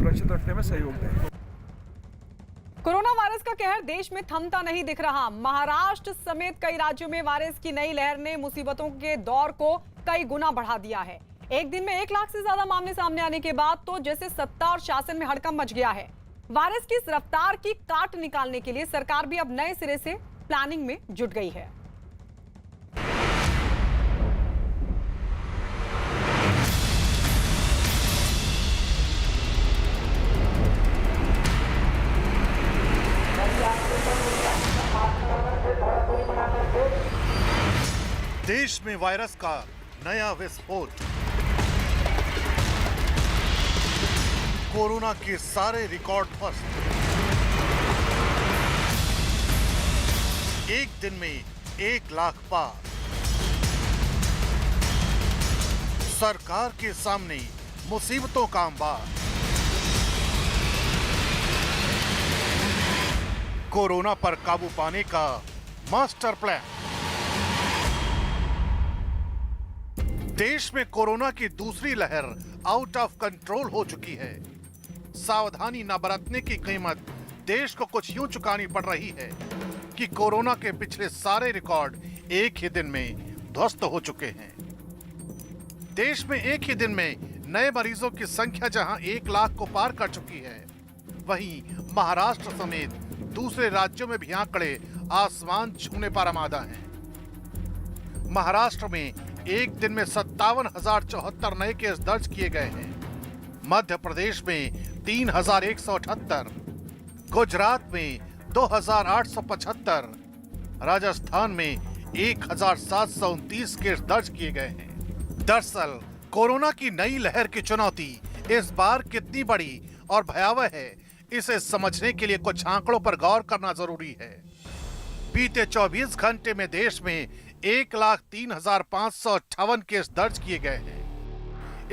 सुरक्षित रखने में सहयोग दें। कोरोना वायरस का कहर देश में थमता नहीं दिख रहा। महाराष्ट्र समेत कई राज्यों में वायरस की नई लहर ने मुसीबतों के दौर को कई गुना बढ़ा दिया है। एक दिन में 1 लाख से ज्यादा मामले सामने आने के बाद तो जैसे सत्ता और शासन में हड़कंप मच गया है। वायरस की इस रफ्तार की काट निकालने के लिए सरकार भी अब नए सिरे से प्लानिंग में जुट गई है। देश में वायरस का नया विस्फोट। कोरोना के सारे रिकॉर्ड ध्वस्त। एक दिन में 1 लाख पार। सरकार के सामने मुसीबतों का अंबार। कोरोना पर काबू पाने का मास्टर प्लान। देश में कोरोना की दूसरी लहर आउट ऑफ कंट्रोल हो चुकी है। सावधानी न बरतने की कीमत देश को कुछ यूं चुकानी पड़ रही है कि कोरोना के पिछले सारे रिकॉर्ड एक ही दिन में ध्वस्त हो चुके हैं। देश में एक ही दिन में नए मरीजों की संख्या जहां 1 लाख को पार कर चुकी है, वहीं महाराष्ट्र समेत दूसरे राज्यों में भी आंकड़े आसमान छूने पर आमादा हैं। महाराष्ट्र में एक दिन में 57,074 नए केस दर्ज किए गए हैं। मध्य प्रदेश में 3,178, गुजरात में 2,875, राजस्थान में 1,729 केस दर्ज किए गए हैं। दरअसल कोरोना की नई लहर की चुनौती इस बार कितनी बड़ी और भयावह है, इसे समझने के लिए कुछ आंकड़ों पर गौर करना जरूरी है। बीते 24 घंटे में देश में 1,03,558 केस दर्ज किए गए हैं।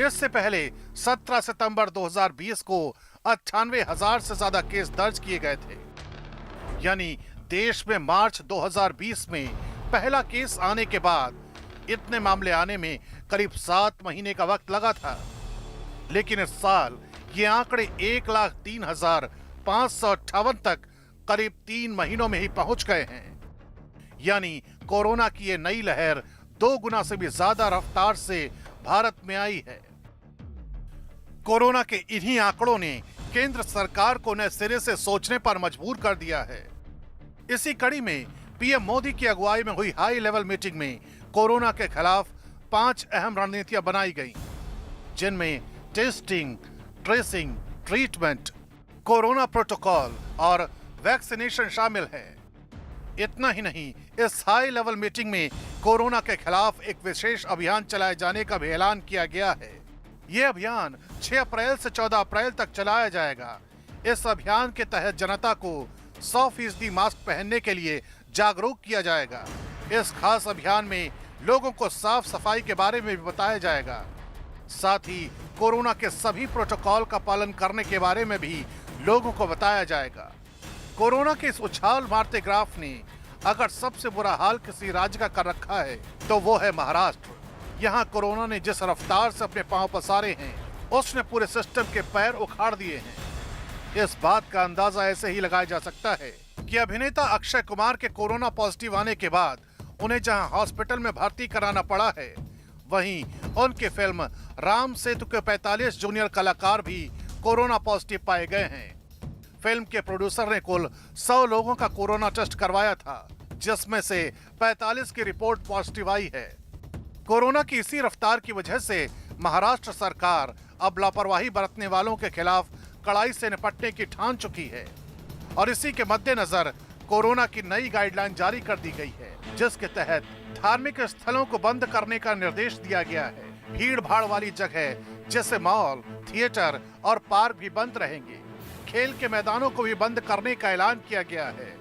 इससे पहले 17 सितंबर 2020 को 98,000 से ज्यादा केस दर्ज किए गए थे। यानी देश में मार्च 2020 में पहला केस आने के बाद इतने मामले आने में करीब 7 महीने का वक्त लगा था। लेकिन इस साल ये आंकड़े 1,03,558 तक करीब 3 महीनों में ही पहुंच गए हैं। यानी कोरोना की ये नई लहर 2 गुना से भी ज्यादा रफ्तार से भारत में आई है। कोरोना के इन्हीं आंकड़ों ने केंद्र सरकार को नए सिरे से सोचने पर मजबूर कर दिया है। इसी कड़ी में पीएम मोदी की अगुवाई में हुई हाई लेवल मीटिंग में कोरोना के खिलाफ 5 अहम रणनीतियां बनाई गईं, जिनमें testing, tracing, treatment, corona protocol और वैक्सीनेशन शामिल है। इतना ही नहीं, इस हाई लेवल मीटिंग में कोरोना के खिलाफ एक विशेष अभियान चलाए जाने का भी ऐलान किया गया है। यह अभियान 6 अप्रैल से 14 अप्रैल तक चलाया जाएगा। इस अभियान के तहत जनता को 100% मास्क पहनने के लिए जागरूक किया जाएगा। इस खास अभियान में लोगों को साफ सफाई के बारे में भी बताया जाएगा। साथ ही कोरोना के सभी प्रोटोकॉल का पालन करने के बारे में भी लोगों को बताया जाएगा। कोरोना के इस उछाल मारते ग्राफ ने अगर सबसे बुरा हाल किसी राज्य का कर रखा है तो वो है महाराष्ट्र। यहाँ कोरोना ने जिस रफ्तार से अपने पांव पसारे हैं, उसने पूरे सिस्टम के पैर उखाड़ दिए हैं। इस बात का अंदाजा ऐसे ही लगाया जा सकता है कि अभिनेता अक्षय कुमार के कोरोना पॉजिटिव आने के बाद उन्हें जहां हॉस्पिटल में भर्ती कराना पड़ा है, वहीं उनकी फिल्म राम सेतु के 45 जूनियर कलाकार भी कोरोना पॉजिटिव पाए गए हैं। फिल्म के प्रोड्यूसर ने कुल 100 लोगों का कोरोना टेस्ट करवाया था, जिसमें से 45 की रिपोर्ट पॉजिटिव आई है। कोरोना की इसी रफ्तार की वजह से महाराष्ट्र सरकार अब लापरवाही बरतने वालों के खिलाफ कड़ाई से निपटने की ठान चुकी है और इसी के मद्देनजर कोरोना की नई गाइडलाइन जारी कर दी गई है, जिसके तहत धार्मिक स्थलों को बंद करने का निर्देश दिया गया है। भीड़ भाड़ वाली जगह जैसे मॉल, थिएटर और पार्क भी बंद रहेंगे। खेल के मैदानों को भी बंद करने का ऐलान किया गया है।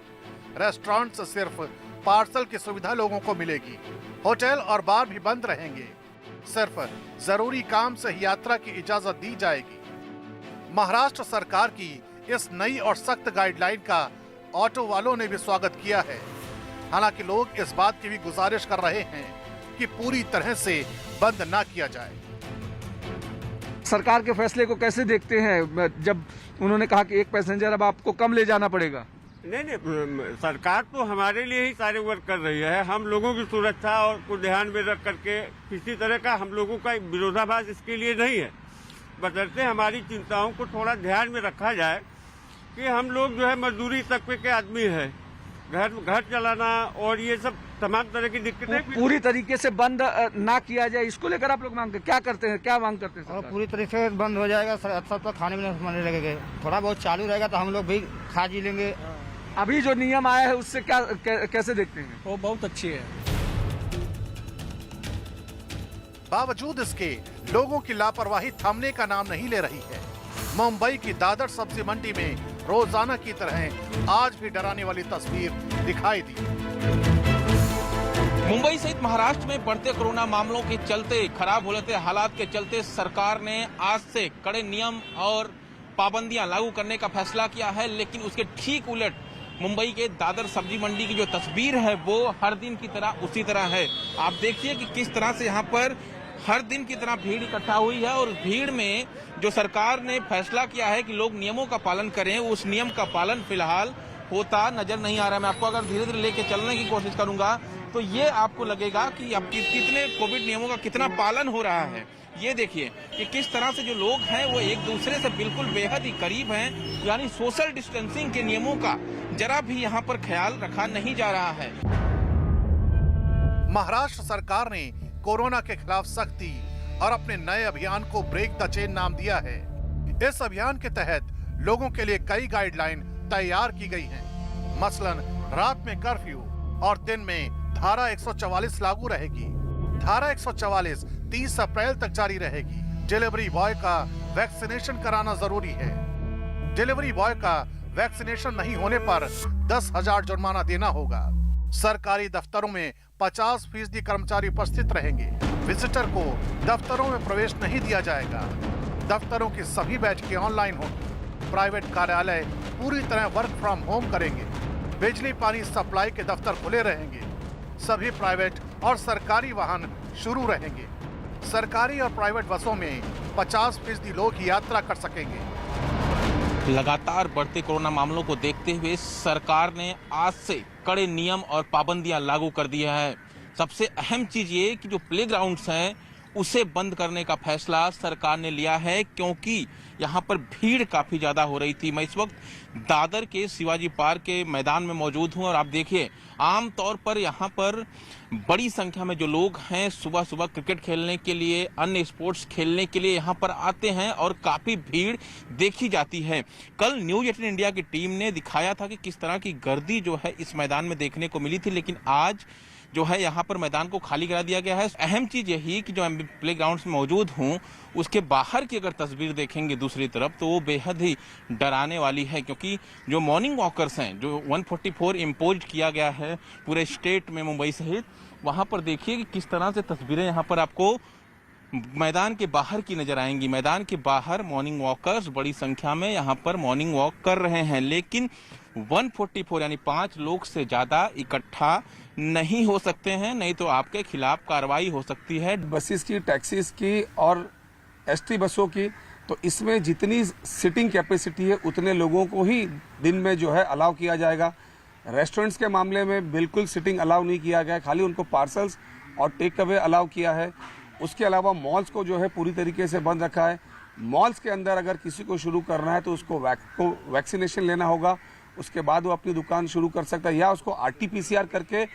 रेस्टोरेंट से सिर्फ पार्सल की सुविधा लोगों को मिलेगी। होटल और बार भी बंद रहेंगे। सिर्फ जरूरी काम से ही यात्रा की इजाजत दी जाएगी। महाराष्ट्र सरकार की इस नई और सख्त गाइडलाइन का ऑटो वालों ने भी स्वागत किया है। हालांकि लोग इस बात की भी गुजारिश कर रहे हैं कि पूरी तरह से बंद ना किया जाए। सरकार के फैसले को कैसे देखते हैं, जब उन्होंने कहा कि एक पैसेंजर अब आपको कम ले जाना पड़ेगा? नहीं, सरकार तो हमारे लिए ही सारे वर्क कर रही है। हम लोगों की सुरक्षा और को ध्यान में रख करके किसी तरह का हम लोगों का विरोधाभास इसके लिए नहीं है। बशर्ते हमारी चिंताओं को थोड़ा ध्यान में रखा जाए कि हम लोग जो है मजदूरी तबके के आदमी है, घर चलाना और ये सब तमाम तरह की दिक्कतें पूरी तरीके से बंद ना किया जाए, इसको लेकर आप लोग मांग क्या करते हैं, क्या मांग करते हैं? और पूरी तरीके से बंद हो जाएगा, सब तो खाने में मरने लगेंगे। थोड़ा बहुत चालू रहेगा तो हम लोग भी खा जी लेंगे। अभी जो नियम आया है उससे क्या कैसे देखते हैं? वो बहुत अच्छी है। बावजूद इसके लोगों की लापरवाही थमने का नाम नहीं ले रही है। मुंबई की दादर सब्जी मंडी में रोजाना की तरह आज भी डराने वाली तस्वीर दिखाई दी। मुंबई सहित महाराष्ट्र में बढ़ते कोरोना मामलों के चलते, खराब हो रहे हालात के चलते सरकार ने आज से कड़े नियम और पाबंदियां लागू करने का फैसला किया है। लेकिन उसके ठीक उलट मुंबई के दादर सब्जी मंडी की जो तस्वीर है वो हर दिन की तरह उसी तरह है। आप देखिए कि किस तरह से यहाँ पर हर दिन की तरह भीड़ इकट्ठा हुई है और भीड़ में जो सरकार ने फैसला किया है कि लोग नियमों का पालन करें, उस नियम का पालन फिलहाल होता नजर नहीं आ रहा है। मैं आपको अगर धीरे धीरे लेके चलने की कोशिश करूंगा तो ये आपको लगेगा कि अब कितने कोविड नियमों का कितना पालन हो रहा है। ये देखिए कि किस तरह से जो लोग हैं वो एक दूसरे से बिल्कुल बेहद ही करीब हैं, यानी सोशल डिस्टेंसिंग के नियमों का जरा भी यहाँ पर ख्याल रखा नहीं जा रहा है। महाराष्ट्र सरकार ने कोरोना के खिलाफ सख्ती और अपने नए अभियान को ब्रेक द चेन नाम दिया है। इस अभियान के तहत लोगों के लिए कई गाइडलाइन तैयार की गई हैं। मसलन रात में कर्फ्यू और दिन में धारा 144 लागू रहेगी। धारा 144 30 अप्रैल तक जारी रहेगी। डिलीवरी बॉय का वैक्सीनेशन कराना जरूरी है। डिलीवरी बॉय का वैक्सीनेशन नहीं होने पर 10,000 जुर्माना देना होगा। सरकारी दफ्तरों में 50% कर्मचारी उपस्थित रहेंगे। विजिटर को दफ्तरों में प्रवेश नहीं दिया जाएगा। दफ्तरों की सभी बैठकें ऑनलाइन होंगी। प्राइवेट कार्यालय पूरी तरह वर्क फ्रॉम होम करेंगे। बिजली पानी सप्लाई के दफ्तर खुले रहेंगे। सभी प्राइवेट और सरकारी वाहन शुरू रहेंगे। सरकारी और प्राइवेट बसों में 50% लोग ही यात्रा कर सकेंगे। लगातार बढ़ते कोरोना मामलों को देखते हुए सरकार ने आज से कड़े नियम और पाबंदियां लागू कर दी है। सबसे अहम चीज ये कि जो प्लेग्राउंड्स हैं उसे बंद करने का फैसला सरकार ने लिया है, क्योंकि यहाँ पर भीड़ काफी ज्यादा हो रही थी। मैं इस वक्त दादर के शिवाजी पार्क के मैदान में मौजूद हूँ और आप देखिए आमतौर पर यहाँ पर बड़ी संख्या में जो लोग हैं सुबह सुबह क्रिकेट खेलने के लिए, अन्य स्पोर्ट्स खेलने के लिए यहाँ पर आते हैं और काफी भीड़ देखी जाती है। कल न्यूज 18 इंडिया की टीम ने दिखाया था कि किस तरह की गर्दी जो है इस मैदान में देखने को मिली थी, लेकिन आज जो है यहाँ पर मैदान को खाली करा दिया गया है। अहम चीज यही कि जो मैं प्ले ग्राउंड में मौजूद हूँ उसके बाहर की अगर तस्वीर देखेंगे दूसरी तरफ तो वो बेहद ही डराने वाली है, क्योंकि जो मॉर्निंग वॉकर्स हैं, जो 144 इम्पोज किया गया है पूरे स्टेट में मुंबई सहित, वहाँ पर देखिए कि किस तरह से तस्वीरें यहाँ पर आपको मैदान के बाहर की नजर आएंगी। मैदान के बाहर मॉर्निंग वॉकर्स बड़ी संख्या में यहाँ पर मॉर्निंग वॉक कर रहे हैं, लेकिन 144 यानी 5 लोग से ज्यादा इकट्ठा नहीं हो सकते हैं, नहीं तो आपके खिलाफ कार्रवाई हो सकती है। बसेस की, टैक्सीज की और एसटी बसों की, तो इसमें जितनी सिटिंग कैपेसिटी है उतने लोगों को ही दिन में जो है अलाउ किया जाएगा। रेस्टोरेंट्स के मामले में बिल्कुल सिटिंग अलाउ नहीं किया गया, खाली उनको पार्सल्स और टेक अवे अलाउ किया है। उसके अलावा मॉल्स को जो है पूरी तरीके से बंद रखा है। मॉल्स के अंदर अगर किसी को शुरू करना है तो उसको वैक्सीनेशन लेना होगा, उसके बाद वो अपनी दुकान शुरू कर सकता है, या उसको RT-PCR करके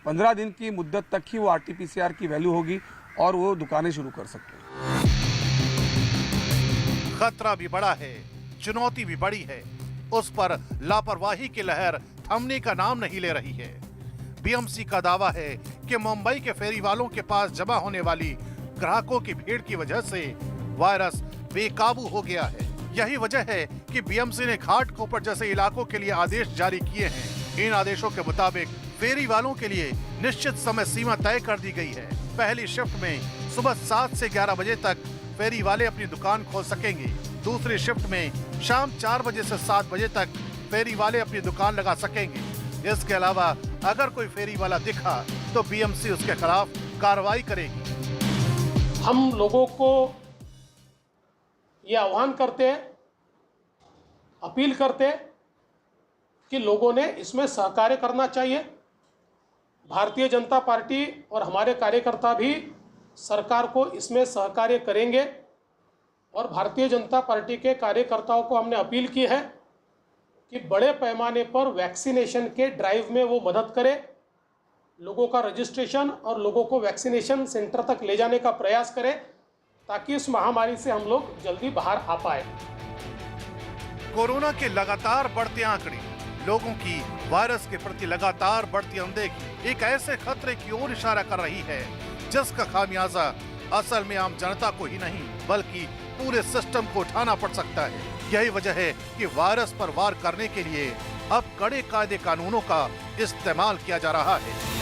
15 दिन की मुद्दत तक ही वो RT-PCR की वैल्यू होगी और वो दुकानें शुरू कर सकते हैं। खतरा भी बड़ा है, चुनौती भी बड़ी है। उस पर लापरवाही की लहर थमने का नाम नहीं ले रही है। BMC का दावा है कि मुंबई के फेरी वालों के पास जमा होने वाली ग्राहकों की भीड़ की वजह से वायरस बेकाबू हो गया है। यही वजह है कि BMC ने घाटकोपर जैसे इलाकों के लिए आदेश जारी किए हैं। इन आदेशों के मुताबिक फेरी वालों के लिए निश्चित समय सीमा तय कर दी गई है। पहली शिफ्ट में सुबह 7 से 11 बजे तक फेरी वाले अपनी दुकान खोल सकेंगे। दूसरी शिफ्ट में शाम 4 बजे से 7 बजे तक फेरी वाले अपनी दुकान लगा सकेंगे। इसके अलावा अगर कोई फेरी वाला दिखा तो BMC उसके खिलाफ कार्रवाई करेगी। हम लोगों को ये आह्वान करते हैं, अपील करते हैं कि लोगों ने इसमें सहकार्य करना चाहिए। भारतीय जनता पार्टी और हमारे कार्यकर्ता भी सरकार को इसमें सहकार्य करेंगे और भारतीय जनता पार्टी के कार्यकर्ताओं को हमने अपील की है कि बड़े पैमाने पर वैक्सीनेशन के ड्राइव में वो मदद करें, लोगों का रजिस्ट्रेशन और लोगों को वैक्सीनेशन सेंटर तक ले जाने का प्रयास करें ताकि इस महामारी से हम लोग जल्दी बाहर आ पाए। कोरोना के लगातार बढ़ते आंकड़े लोगों की वायरस के प्रति लगातार बढ़ती अनदेखी एक ऐसे खतरे की ओर इशारा कर रही है जिसका खामियाजा असल में आम जनता को ही नहीं बल्कि पूरे सिस्टम को उठाना पड़ सकता है। यही वजह है कि वायरस पर वार करने के लिए अब कड़े कायदे कानूनों का इस्तेमाल किया जा रहा है।